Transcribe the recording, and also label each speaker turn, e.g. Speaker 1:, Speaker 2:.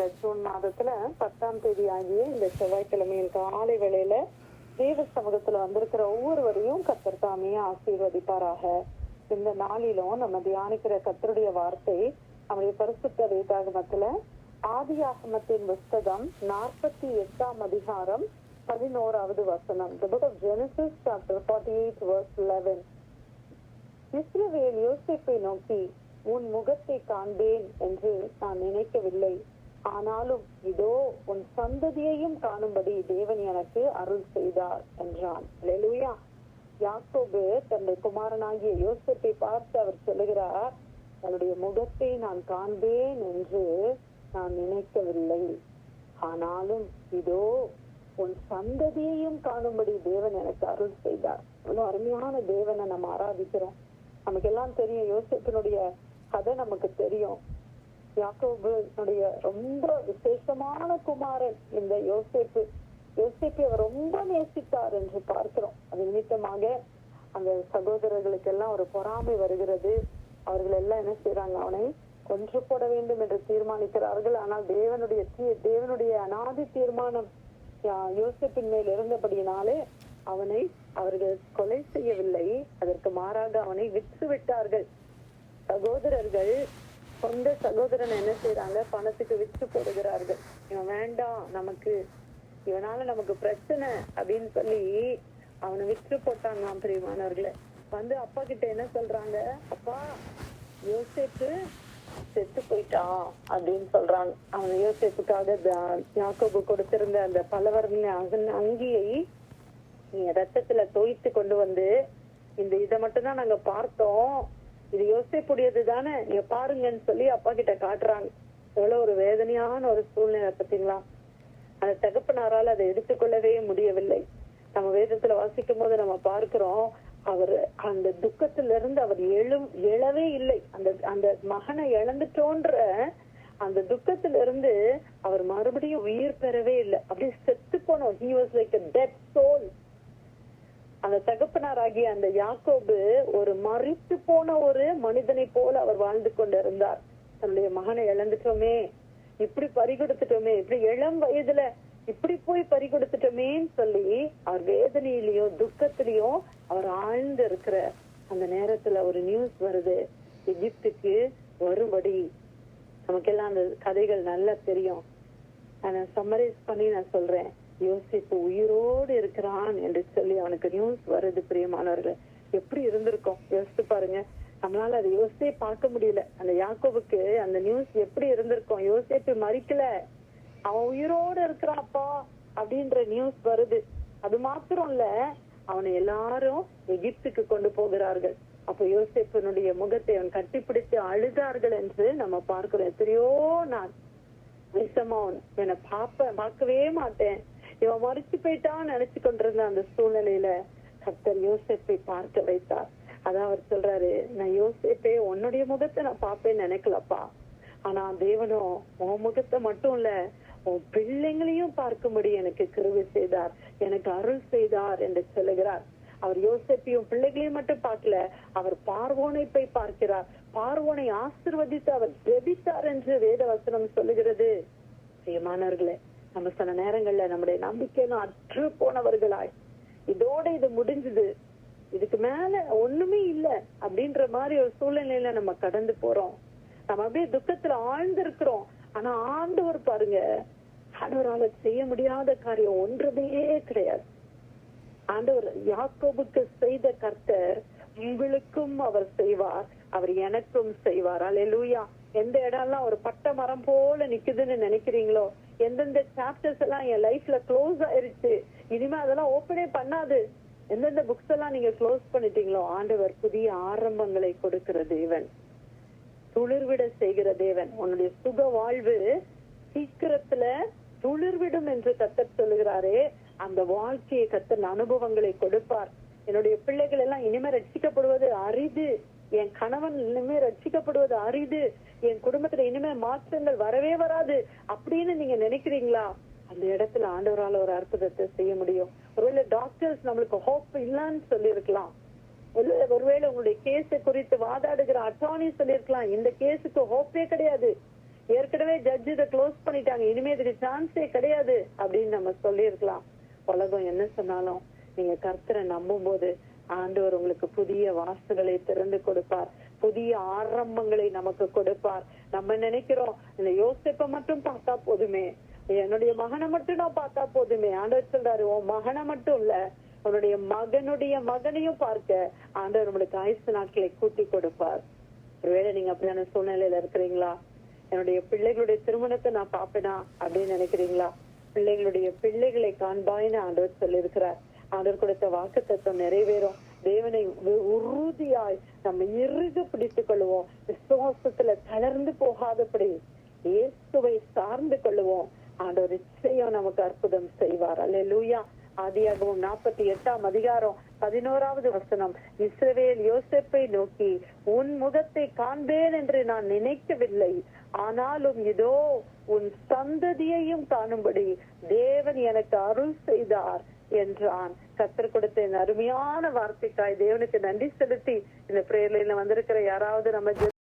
Speaker 1: இந்த ஜூன் மாதத்துல 10ஆம் தேதி ஆகிய இந்த செவ்வாய்க்கிழமையின் காலை வேளையில தேவ சமூகத்துல வந்திருக்கிற ஒவ்வொருவரையும் கர்த்தர் தாமே ஆசீர்வதிப்பாராக. இந்த நாளிலும் நம்ம தியானிக்கிற கர்த்தருடைய வார்த்தை நம்முடைய பரிசுத்த வேதாகமத்துல ஆதியாகமத்தின் புஸ்தகம் 48ஆம் அதிகாரம் 11வது வசனம். The book of Genesis chapter 48 verse 11. இஸ்ரவேல் யோசேப்பை நோக்கி, உன் முகத்தை காண்பேன் என்று நான் நினைக்கவில்லை, ஆனாலும் இதோ உன் சந்ததியையும் காணும்படி தேவன் எனக்கு அருள் செய்தார் என்றான். அல்லேலூயா. யாக்கோபு தன்னுடைய குமாரனாகிய யோசேப்பை பார்த்து அவர் சொல்லுகிறார், தன்னுடைய முகத்தை நான் காண்பேன் என்று நான் நினைக்கவில்லை, ஆனாலும் இதோ உன் சந்ததியையும் காணும்படி தேவன் எனக்கு அருள் செய்தார். அவ்வளவு அருமையான தேவனை நம்ம ஆராதிக்கிறோம். நமக்கு எல்லாம் தெரியும், யோசேப்பினுடைய கதை நமக்கு தெரியும். யாக்கோபுடைய ரொம்ப விசேஷமான குமாரன் இந்த யோசேப்பு. யோசேப்பை அவர் ரொம்ப நேசித்தார் என்று பார்க்கிறோம். அது நிமித்தமாக அந்த சகோதரர்களுக்கு எல்லாம் ஒரு பொறாமை வருகிறது. அவர்கள் எல்லாம் என்ன செய்யறாங்க, அவனை கொன்று போட வேண்டும் என்று தீர்மானிக்கிறார்கள். ஆனால் தேவனுடைய அநாதி தீர்மானம் யோசேப்பின் மேல் இருந்தபடியினாலே அவனை அவர்கள் கொலை செய்யவில்லை, அதற்கு மாறாக அவனை விற்று விட்டார்கள். சகோதரர்கள் சொந்த சகோதரன் என்ன செய்யறாங்க, பணத்துக்கு விற்று போடுகிறார்கள். இவன் வேண்டாம், நமக்கு இவனால நமக்கு பிரச்சனை அப்படின்னு சொல்லி அவனை விற்று போட்டாங்களாம். பிரியமானவர்களே, வந்து அப்பா கிட்ட என்ன சொல்றாங்க, அப்பா யோசேப்பு செத்து போயிட்டான் அப்படின்னு சொல்றாங்க. அவன் யோசேப்புக்காக யாக்கோபு கொடுத்திருந்த அந்த பலவர்ண அங்கியை ரத்தத்துல தோய்த்து கொண்டு வந்து, இந்த இதை மட்டும்தான் நாங்க பார்த்தோம், இது யோசேப்புடையது தானே, நீங்க பாருங்கன்னு சொல்லி அப்பா கிட்ட காட்டுறாங்க. எவ்வளவு ஒரு வேதனையான ஒரு சூழ்நிலை பார்த்தீங்களா. அந்த தகப்பனாரால் அதை எடுத்துக்கொள்ளவே முடியவில்லை. நம்ம வேதத்துல வாசிக்கும் போது நம்ம பார்க்கிறோம், அவர் அந்த துக்கத்திலிருந்து அவர் எழவே இல்லை. அந்த மகனை இழந்துட்டோன்ற அந்த துக்கத்திலிருந்து அவர் மறுபடியும் உயிர் பெறவே இல்லை. அப்படியே செத்து போனோம். He was like a dead soul. அந்த தகப்பனாராகிய அந்த யாக்கோபு ஒரு மரித்து போன ஒரு மனிதனை போல அவர் வாழ்ந்து கொண்டிருந்தார். தன்னுடைய மகனை இழந்துட்டோமே, இப்படி பறிகொடுத்துட்டோமே, இப்படி இளம் வயதுல இப்படி போய் பறிகொடுத்துட்டோமேன்னு சொல்லி அவர் வேதனையிலயும் துக்கத்திலையும் அவர் ஆழ்ந்து இருக்கிற அந்த நேரத்துல ஒரு நியூஸ் வருது, எகிப்துக்கு வரும்படி. நமக்கெல்லாம் அந்த கதைகள் நல்லா தெரியும். நான் சம்மரைஸ் பண்ணி நான் சொல்றேன். யோசிப்பு உயிரோடு இருக்கிறான் என்று சொல்லி அவனுக்கு நியூஸ் வருது. பிரியமானவர்கள், எப்படி இருந்திருக்கும் யோசித்து பாருங்க. நம்மளால அதை யோசிச்சே பார்க்க முடியல. அந்த யாக்கோபுக்கு அந்த நியூஸ் எப்படி இருந்திருக்கும். யோசேப்பு மறிக்கல, அவன் உயிரோடு இருக்கிறாப்பா அப்படின்ற நியூஸ் வருது. அது மாத்திரம் இல்ல, அவனை எல்லாரும் எகிப்துக்கு கொண்டு போகிறார்கள். அப்ப யோசேப்பினுடைய முகத்தை அவன் கட்டிப்பிடித்து அழுதார்கள் என்று நம்ம பார்க்கிறோம். எத்தனையோ நான் என்னை பார்க்கவே மாட்டேன், இவன் மறிச்சு போயிட்டான்னு நினைச்சு கொண்டிருந்த அந்த சூழ்நிலையில கர்த்தர் யோசேப்பை பார்க்க வைத்தார். அதான் அவர் சொல்றாரு, நான் யோசேப்பே உன்னுடைய முகத்தை நான் பார்ப்பேன்னு நினைக்கலப்பா, ஆனா தேவனும் உன் முகத்தை மட்டும் இல்ல, உன் பிள்ளைங்களையும் பார்க்கும்படி எனக்கு கிருபை செய்தார், எனக்கு அருள் செய்தார் என்று சொல்லுகிறார். அவர் யோசேப்பையும் பிள்ளைகளையும் மட்டும் பார்க்கல, அவர் பார்வோனை போய் பார்க்கிறார். பார்வோனை ஆசீர்வதித்து அவர் ஜெபித்தார் என்று வேத வசனம் சொல்லுகிறது. பிரியமானவர்களே, நம்ம சில நேரங்கள்ல நம்முடைய நம்பிக்கையிலும் அற்று போனவர்களாய், இதோட இது முடிஞ்சது, இதுக்கு மேல ஒண்ணுமே இல்ல அப்படின்ற மாதிரி ஒரு சூழ்நிலையில நம்ம கடந்து போறோம். நம்ம அப்படியே துக்கத்துல ஆழ்ந்து இருக்கிறோம். ஆனா ஆண்டவர் பாருங்க, ஆண்டவரால செய்ய முடியாத காரியம் ஒன்றுமே கிடையாது. ஆண்டவர் யாக்கோபுக்கு செய்த கர்த்தர் உங்களுக்கும் அவர் செய்வார், அவர் எனக்கும் செய்வார். அல்லேலூயா. எந்த இடம்லாம் ஒரு பட்ட மரம் போல நிக்குதுன்னு நினைக்கிறீங்களோ, எந்தெந்த சாப்டர்ஸ் எல்லாம் என் லைஃப்ல க்ளோஸ் ஆயிருச்சு, இனிமே அதெல்லாம் ஓப்பனே பண்ணாது, எந்தெந்த புக்ஸ் எல்லாம் நீங்க க்ளோஸ் பண்ணிட்டீங்களோ, ஆண்டவர் புதிய ஆரம்பங்களை கொடுக்கிற தேவன், துளிர்விட செய்கிற தேவன். உன்னுடைய சுக வாழ்வு சீக்கிரத்துல துளிர்விடும் என்று கர்த்தர் சொல்லுகிறாரே, அந்த வாழ்க்கையை கர்த்தர் அனுபவங்களை கொடுப்பார். என்னுடைய பிள்ளைகள் எல்லாம் இனிமே ரட்சிக்கப்படுவது அரிது, என் கணவன் இனிமே ரட்சிக்கப்படுவது அரிது, என் குடும்பத்துல இனிமே மாற்றங்கள் வரவே வராது அப்படின்னு நீங்க நினைக்கிறீங்களா? அந்த இடத்துல ஆண்டவரால ஒரு அற்புதத்தை செய்ய முடியும். ஒருவேளை டாக்டர்ஸ் நம்மளுக்கு ஹோப் இல்லைன்னு சொல்லி இருக்கலாம், ஒருவேளை உங்களுடைய கேஸை குறித்து வாதாடுகிற அட்டார்னி சொல்லியிருக்கலாம், இந்த கேஸுக்கு ஹோப்பே கிடையாது, ஏற்கனவே ஜட்ஜ் இதை க்ளோஸ் பண்ணிட்டாங்க, இனிமே இதுக்கு சான்ஸே கிடையாது அப்படின்னு நம்ம சொல்லியிருக்கலாம். உலகம் என்ன சொன்னாலும் நீங்க கர்த்தரை நம்பும் போது ஆண்டவர் உங்களுக்கு புதிய வாசல்களை திறந்து கொடுப்பார், புதிய ஆரம்பங்களை நமக்கு கொடுப்பார். நம்ம நினைக்கிறோம் இந்த யோசிப்பை மட்டும் பார்த்தா போதுமே, என்னுடைய மகனை மட்டும் நான் பார்த்தா போதுமே. ஆண்டவர் சொல்றாரு, உன் மகனை மட்டும் இல்ல, உன்னுடைய மகனுடைய மகனையும் பார்க்க ஆண்டவர் உங்களுக்கு ஆயுசு நாட்களை கூட்டி கொடுப்பார். ஒருவேளை நீங்க அப்படியான சூழ்நிலையில இருக்கிறீங்களா? என்னுடைய பிள்ளைகளுடைய திருமணத்தை நான் பாப்பேனா அப்படின்னு நினைக்கிறீங்களா? பிள்ளைகளுடைய பிள்ளைகளை காண்பாயின்னு ஆண்டவர் சொல்லியிருக்கிறார். ஆண்டவர் கொடுத்த வாக்குத்தத்தம் நிறைவேறும். தேவனை உறுதியாய் நம்ம இறுக பிடித்துக் கொள்வோம். விசுவாசத்துல தளர்ந்து போகாதபடி இயேசுவை சார்ந்து கொள்ளுவோம். ஆண்டவர் நிச்சயம் நமக்கு அற்புதம் செய்வார். அல்லேலூயா. ஆதியாகமம் 48ஆம் அதிகாரம் 11வது வசனம். இஸ்ரவேல் யோசேப்பை நோக்கி, உன் முகத்தை காண்பேன் என்று நான் நினைக்கவில்லை, ஆனாலும் இதோ உன் சந்ததியையும் காணும்படி தேவன் எனக்கு அருள் செய்தார் என்றான். கர்த்தர் கொடுத்த இந்த அருமையான வார்த்தைக்காய் தேவனுக்கு நன்றி செலுத்தி இந்த பிரேயர்ல வந்திருக்கிற யாராவது நம்ம